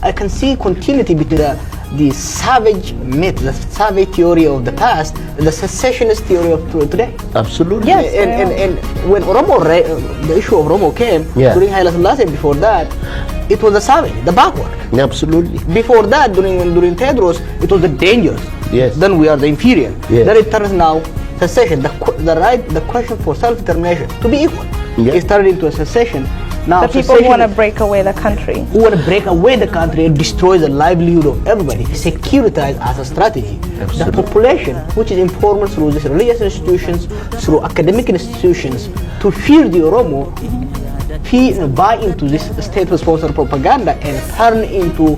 I can see continuity between the savage myth, the savage theory of the past, and the secessionist theory of today. Absolutely. Yes, and when the issue of Oromo came, during Haile Selassie, before that, it was the savage, the backward. Absolutely. Before that, during Tedros, it was the dangerous. Yes. Then we are the inferior. Yes. Then it turns now secession, the question for self-determination, to be equal. It started into a secession. Now, the people who want to break away the country. Who want to break away the country and destroy the livelihood of everybody. Securitize as a strategy. Absolutely. The population, which is informed through these religious institutions, through academic institutions, to fear the Oromo, buy into this state-sponsored propaganda and turn into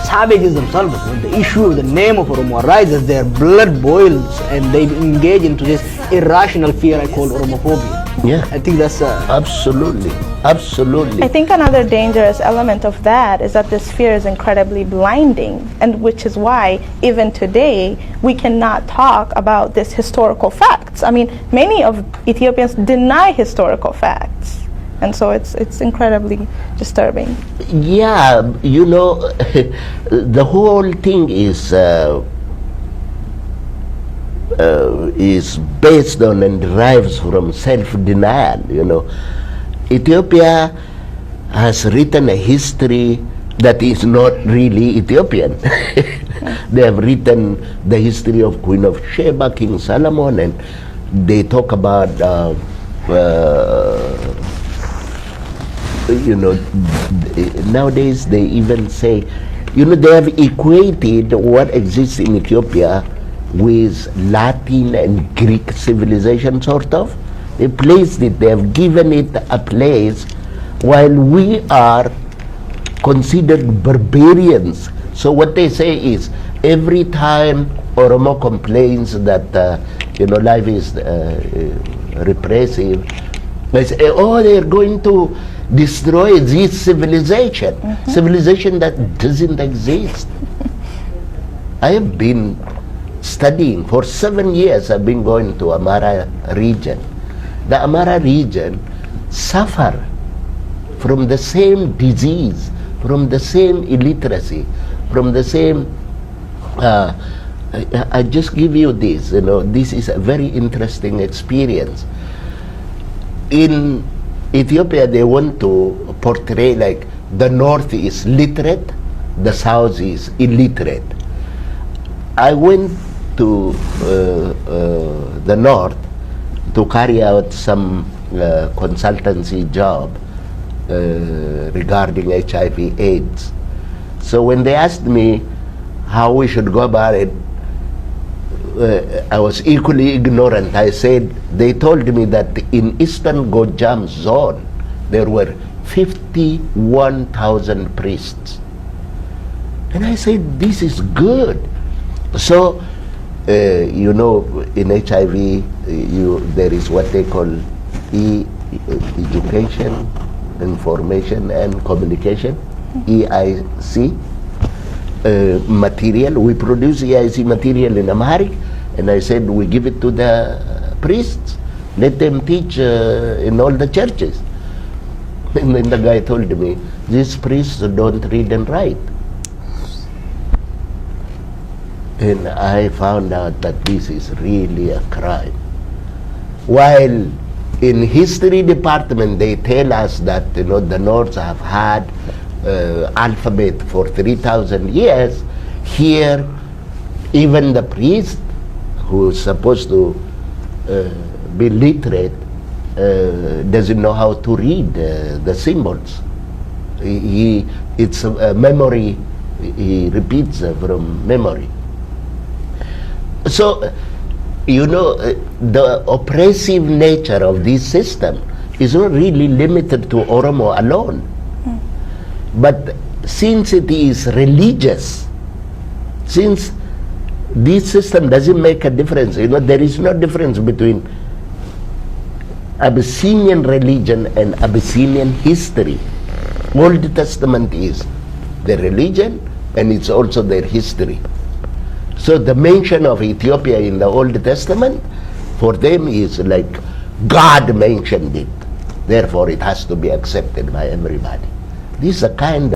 savages themselves. When the issue of the name of Oromo arises, their blood boils and they engage into this irrational fear I call Oromophobia. Yeah, I think that's absolutely. I think another dangerous element of that is that this fear is incredibly blinding, and which is why even today we cannot talk about this historical facts. I mean, many of Ethiopians deny historical facts, and so it's incredibly disturbing. Yeah, the whole thing is based on and derives from self-denial. Ethiopia has written a history that is not really Ethiopian. They have written the history of Queen of Sheba, King Solomon, and they talk about nowadays they even say, they have equated what exists in Ethiopia with Latin and Greek civilization, sort of. They placed it, they have given it a place, while we are considered barbarians. So what they say is, every time Oromo complains that life is repressive, they say, they're going to destroy this civilization, civilization that doesn't exist. I have been studying for 7 years. I've been going to Amara region. The Amara region suffer from the same disease, from the same illiteracy, from the same I just give you this, this is a very interesting experience. In Ethiopia, they want to portray like the north is literate, the south is illiterate. I went to the north to carry out some consultancy job regarding HIV/AIDS. So when they asked me how we should go about it, I was equally ignorant. I said, they told me that in Eastern Gojam zone, there were 51,000 priests. And I said, this is good. So, in HIV, there is what they call education, information and communication, EIC material. We produce EIC material in Amharic, and I said we give it to the priests, let them teach in all the churches. And then the guy told me, these priests don't read and write. And I found out that this is really a crime. While in history department they tell us that the North have had alphabet for 3,000 years, here even the priest who is supposed to be literate doesn't know how to read the symbols. It's a memory, he repeats from memory. So, the oppressive nature of this system is not really limited to Oromo alone. But since it is religious, since this system doesn't make a difference, there is no difference between Abyssinian religion and Abyssinian history. Old Testament is their religion and it's also their history. So the mention of Ethiopia in the Old Testament, for them is like God mentioned it. Therefore it has to be accepted by everybody. This is a kind